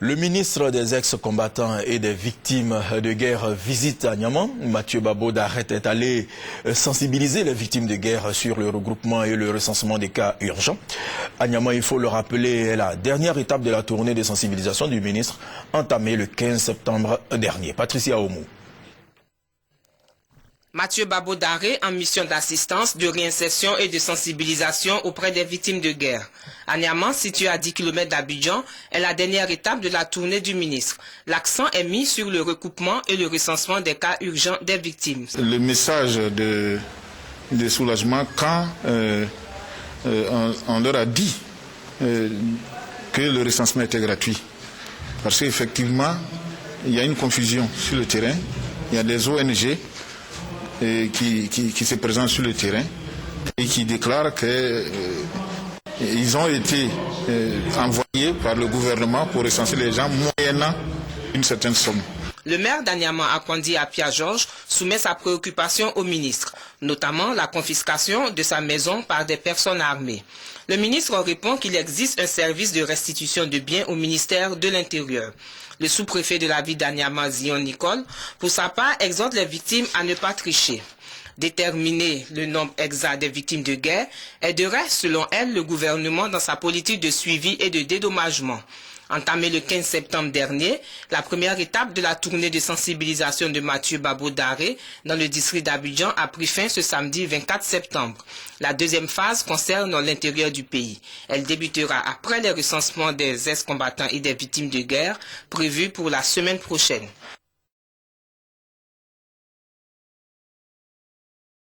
Le ministre des ex-combattants et des victimes de guerre visite à Niamey. Mathieu Babo Daré est allé sensibiliser les victimes de guerre sur le regroupement et le recensement des cas urgents. À Niamey, il faut le rappeler, est la dernière étape de la tournée de sensibilisation du ministre entamée le 15 septembre dernier. Patricia Oumou. Mathieu Babo Daré en mission d'assistance, de réinsertion et de sensibilisation auprès des victimes de guerre. À Niamey, situé à 10 km d'Abidjan, est la dernière étape de la tournée du ministre. L'accent est mis sur le recoupement et le recensement des cas urgents des victimes. Le message de soulagement quand on leur a dit que le recensement était gratuit. Parce qu'effectivement, il y a une confusion sur le terrain. Il y a des ONG qui se présentent sur le terrain et qui déclarent qu'ils ont été envoyés par le gouvernement pour recenser les gens moyennant une certaine somme. Le maire d'Anyama, Akwandi Apia Georges, soumet sa préoccupation au ministre, notamment la confiscation de sa maison par des personnes armées. Le ministre répond qu'il existe un service de restitution de biens au ministère de l'Intérieur. Le sous-préfet de la ville d'Anyama, Zion Nicole, pour sa part, exhorte les victimes à ne pas tricher. Déterminer le nombre exact des victimes de guerre aiderait, selon elle, le gouvernement dans sa politique de suivi et de dédommagement. Entamée le 15 septembre dernier, la première étape de la tournée de sensibilisation de Mathieu Babo Daré dans le district d'Abidjan a pris fin ce samedi 24 septembre. La deuxième phase concerne l'intérieur du pays. Elle débutera après les recensements des ex-combattants et des victimes de guerre prévus pour la semaine prochaine.